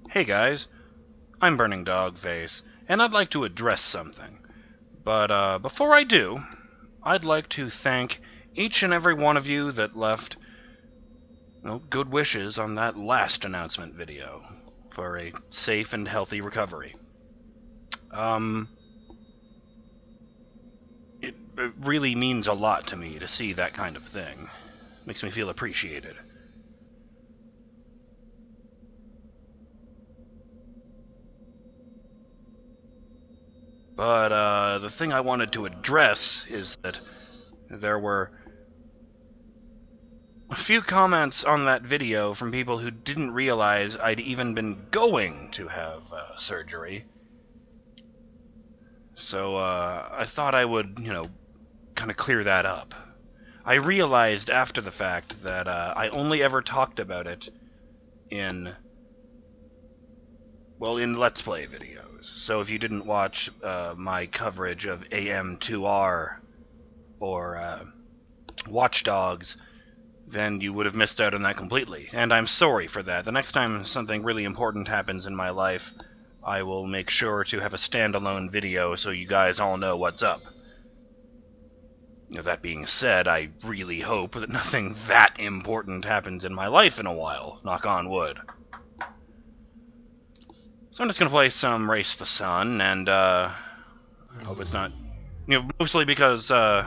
Hey guys, I'm BurningDogFace, and I'd like to address something. But before I do, I'd like to thank each and every one of you that left good wishes on that last announcement video for a safe and healthy recovery. It really means a lot to me to see that kind of thing. Makes me feel appreciated. But the thing I wanted to address is that there were a few comments on that video from people who didn't realize I'd even been going to have surgery. So I thought I would, kind of clear that up. I realized after the fact that I only ever talked about it in Let's Play videos. So if you didn't watch my coverage of AM2R or Watch Dogs, then you would have missed out on that completely. And I'm sorry for that. The next time something really important happens in my life, I will make sure to have a standalone video so you guys all know what's up. That being said, I really hope that nothing that important happens in my life in a while. Knock on wood. So I'm just gonna play some Race the Sun, and I hope it's not, mostly because all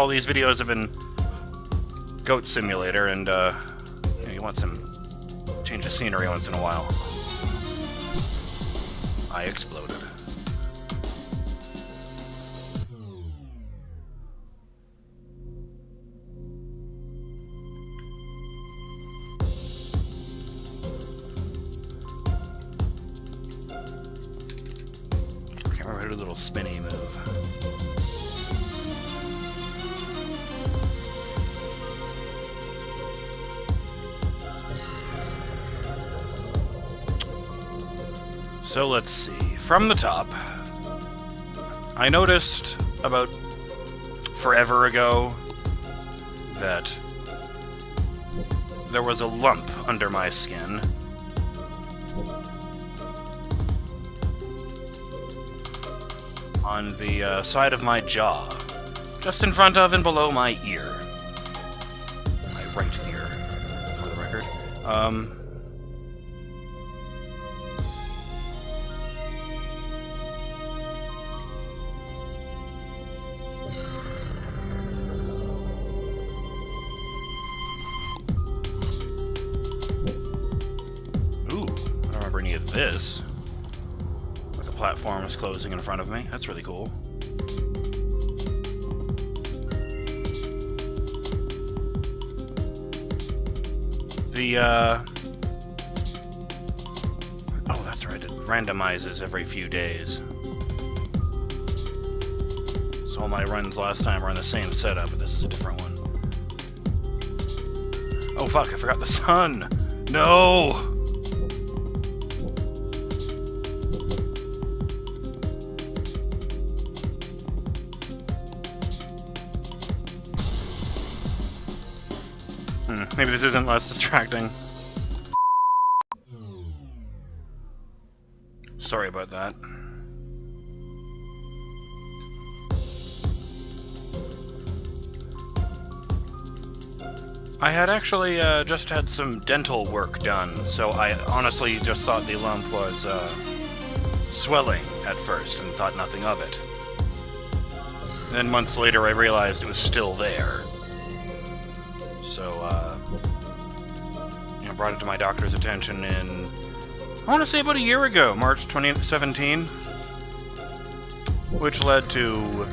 these videos have been Goat Simulator, and you want some change of scenery once in a while. I exploded. Can't remember how to do a little spinny move. So let's see. From the top, I noticed about forever ago that there was a lump under my skin. On the side of my jaw, just in front of and below my ear. My right ear, for the record. Any of this. But the platform is closing in front of me. That's really cool. Oh, that's right. It randomizes every few days. So all my runs last time were on the same setup, but this is a different one. Oh fuck, I forgot the sun! No! Maybe this isn't less distracting. Sorry about that. I had actually just had some dental work done, so I honestly just thought the lump was swelling at first and thought nothing of it. And then months later I realized it was still there. So, I brought it to my doctor's attention in, I want to say about a year ago, March 2017, which led to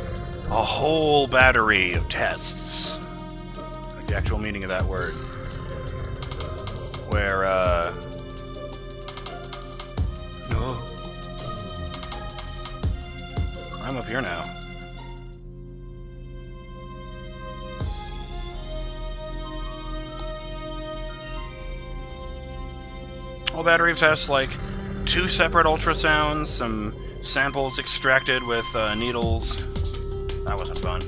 a whole battery of tests, like the actual meaning of that word, where, I'm up here now. Whole battery of tests, like 2 separate ultrasounds, some samples extracted with needles. That wasn't fun.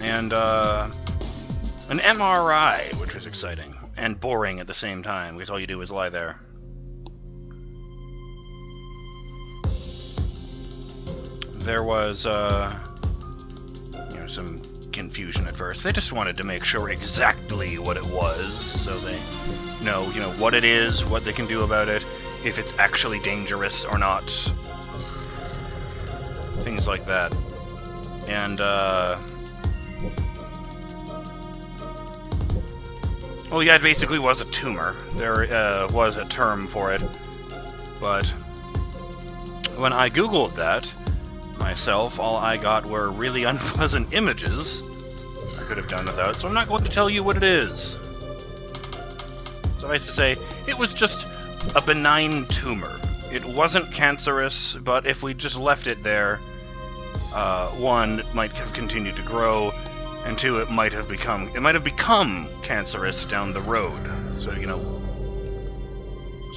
And An MRI, which was exciting. And boring at the same time, because all you do is lie there. There was, some confusion at first. They just wanted to make sure exactly what it was, so they know, what it is, what they can do about it, if it's actually dangerous or not. Things like that. And, well, yeah, it basically was a tumor. There was a term for it. But when I Googled that myself, all I got were really unpleasant images. I could have done without, so I'm not going to tell you what it is. Suffice to say, it was just a benign tumor. It wasn't cancerous, but if we just left it there, one, it might have continued to grow, and two, it might have become cancerous down the road. So, it's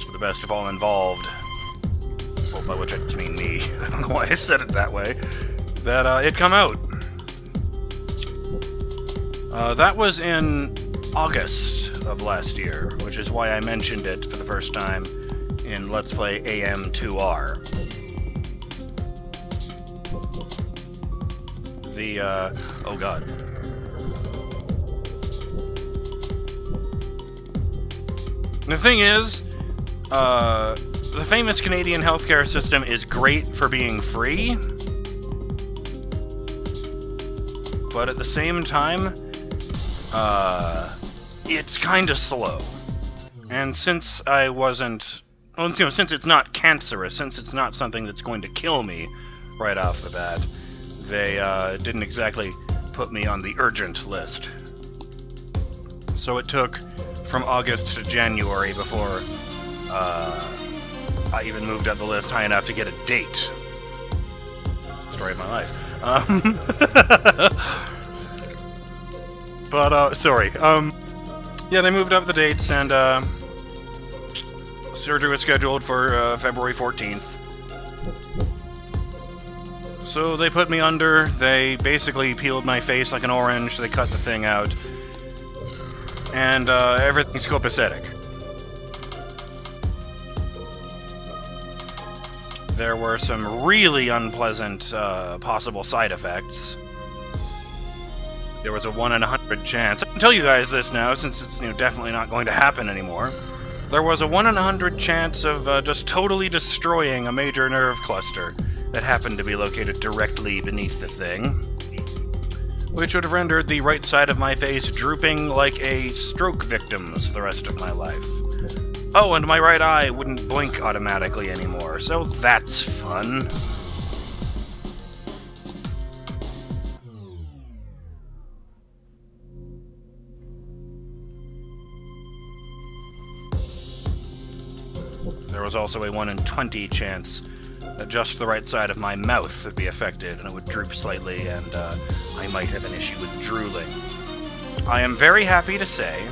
for the best of all involved. Well, by which I just mean me. I don't know why I said it that way. That it'd come out. That was in August of last year, which is why I mentioned it for the first time in Let's Play AM2R. Oh god. The thing is, the famous Canadian healthcare system is great for being free, but at the same time, it's kinda slow. And since I wasn't, since it's not cancerous, since it's not something that's going to kill me right off the bat, they didn't exactly put me on the urgent list. So it took from August to January before I even moved up the list high enough to get a date. Story of my life. Sorry. Yeah, they moved up the dates, and surgery was scheduled for February 14th. So they put me under, they basically peeled my face like an orange, they cut the thing out, and everything's copacetic. There were some really unpleasant possible side effects. There was a 1 in 100 chance. I can tell you guys this now, since it's definitely not going to happen anymore. There was a 1 in 100 chance of just totally destroying a major nerve cluster that happened to be located directly beneath the thing, which would have rendered the right side of my face drooping like a stroke victim's for the rest of my life. Oh, and my right eye wouldn't blink automatically anymore, so that's fun. There was also a 1 in 20 chance that just the right side of my mouth would be affected, and it would droop slightly, and I might have an issue with drooling. I am very happy to say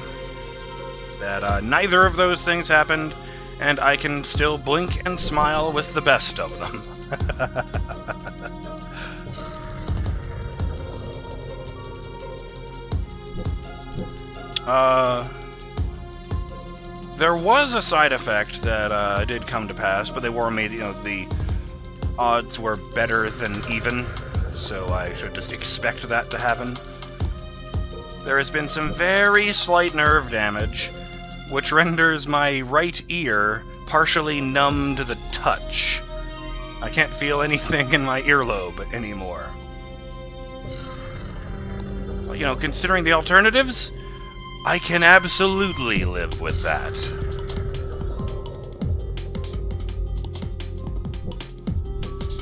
that neither of those things happened, and I can still blink and smile with the best of them. There was a side effect that did come to pass, but they warned me, the odds were better than even, so I should just expect that to happen. There has been some very slight nerve damage, which renders my right ear partially numb to the touch. I can't feel anything in my earlobe anymore. Well, considering the alternatives, I can absolutely live with that.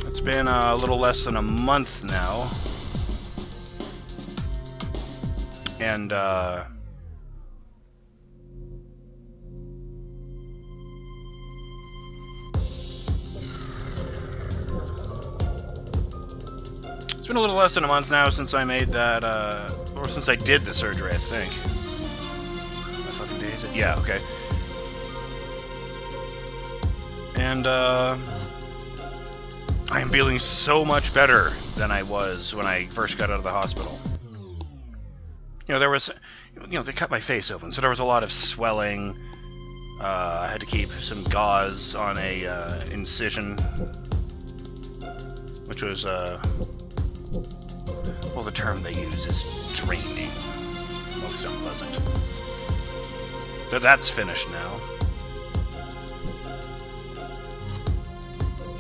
It's been a little less than a month now. And, it's been a little less than a month now since I made that, or since I did the surgery, I think. What fucking day is it? Yeah, okay. And, I am feeling so much better than I was when I first got out of the hospital. there was, they cut my face open, so there was a lot of swelling. I had to keep some gauze on a incision, which was, well, the term they use is draining. Most unpleasant. But that's finished now.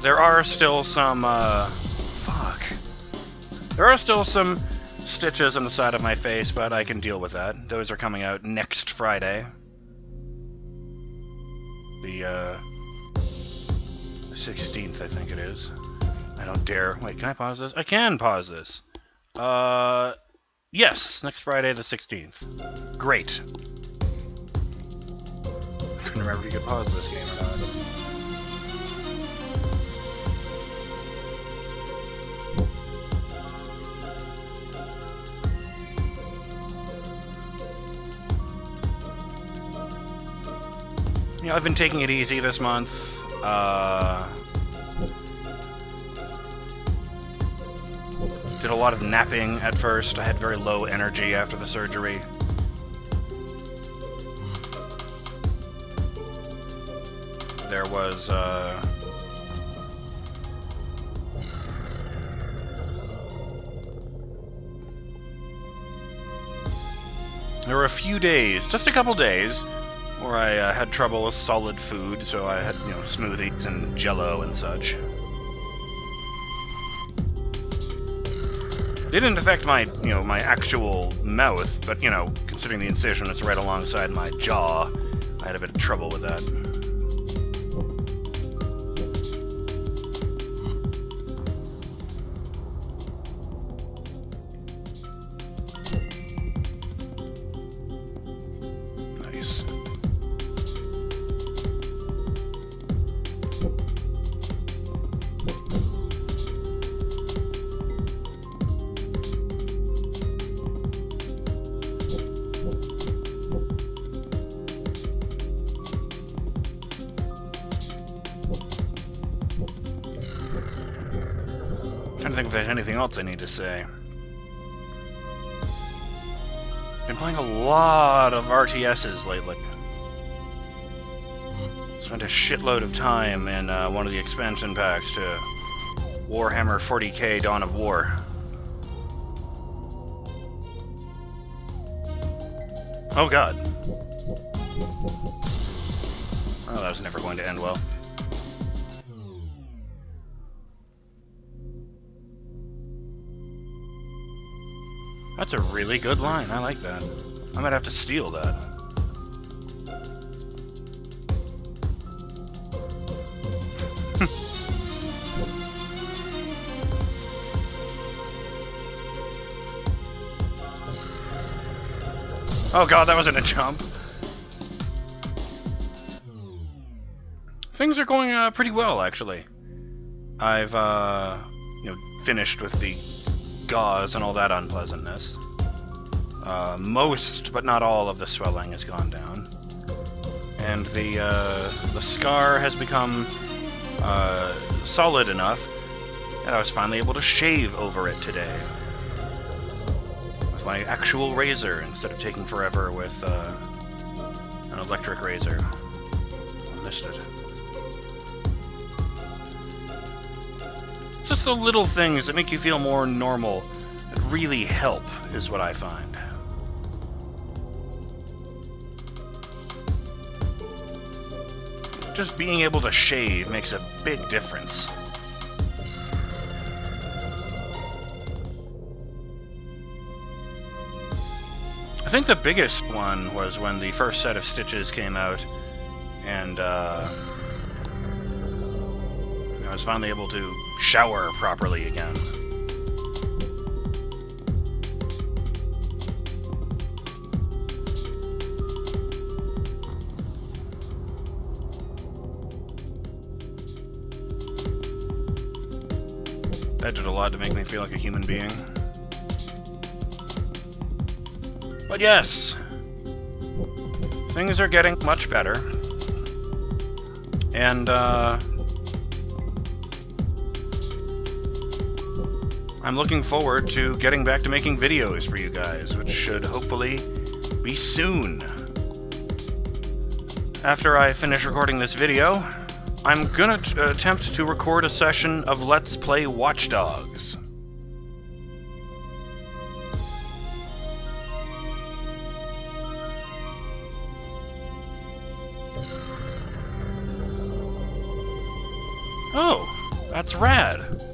There are still some, There are still some stitches on the side of my face, but I can deal with that. Those are coming out next Friday. The 16th, I think it is. I don't dare. Wait, can I pause this? I can pause this. Yes, next Friday the 16th. Great. I couldn't remember if you could pause this game or not. I've been taking it easy this month. Did a lot of napping at first. I had very low energy after the surgery. There was, there were a few days, just a couple days, where I had trouble with solid food, so I had, smoothies and Jell-O and such. It didn't affect my, my actual mouth, but, considering the incision is right alongside my jaw, I had a bit of trouble with that. Nice. Trying to think if there's anything else I need to say. Been playing a lot of RTSs lately. Spent a shitload of time in one of the expansion packs to Warhammer 40k Dawn of War. Oh god. Oh, that was never going to end well. That's a really good line. I like that. I might have to steal that. Oh god, that wasn't a jump. Things are going pretty well, actually. I've finished with the gauze and all that unpleasantness. Most, but not all, of the swelling has gone down, and the scar has become solid enough that I was finally able to shave over it today with my actual razor instead of taking forever with an electric razor. I missed it. It's just the little things that make you feel more normal that really help, is what I find. Just being able to shave makes a big difference. I think the biggest one was when the first set of stitches came out, and I was finally able to shower properly again. That did a lot to make me feel like a human being. But yes, things are getting much better. And I'm I'm looking forward to getting back to making videos for you guys, which should hopefully be soon. After I finish recording this video, I'm gonna attempt to record a session of Let's Play Watch Dogs. Oh, that's rad.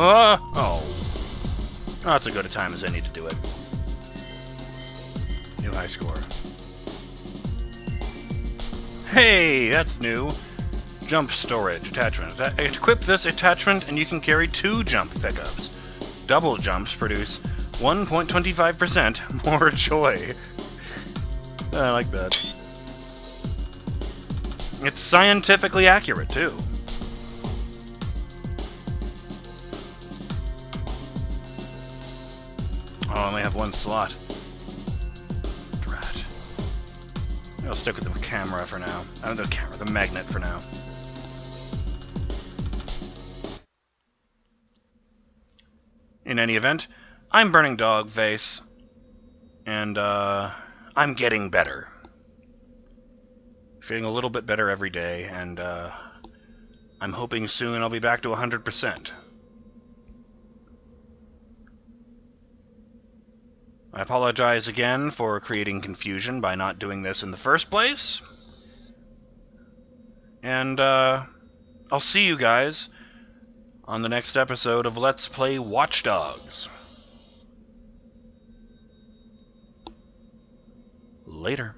Oh. That's as good a time as any to do it. New high score. Hey, that's new. Jump storage attachment. Equip this attachment and you can carry 2 jump pickups. Double jumps produce 1.25% more joy. I like that. It's scientifically accurate, too. Oh, I only have 1 slot. Drat. I'll stick with the camera for now. The magnet for now. In any event, I'm BurningDogFace, and I'm getting better. Feeling a little bit better every day, and I'm hoping soon I'll be back to 100%. I apologize again for creating confusion by not doing this in the first place. And I'll see you guys on the next episode of Let's Play Watch Dogs. Later.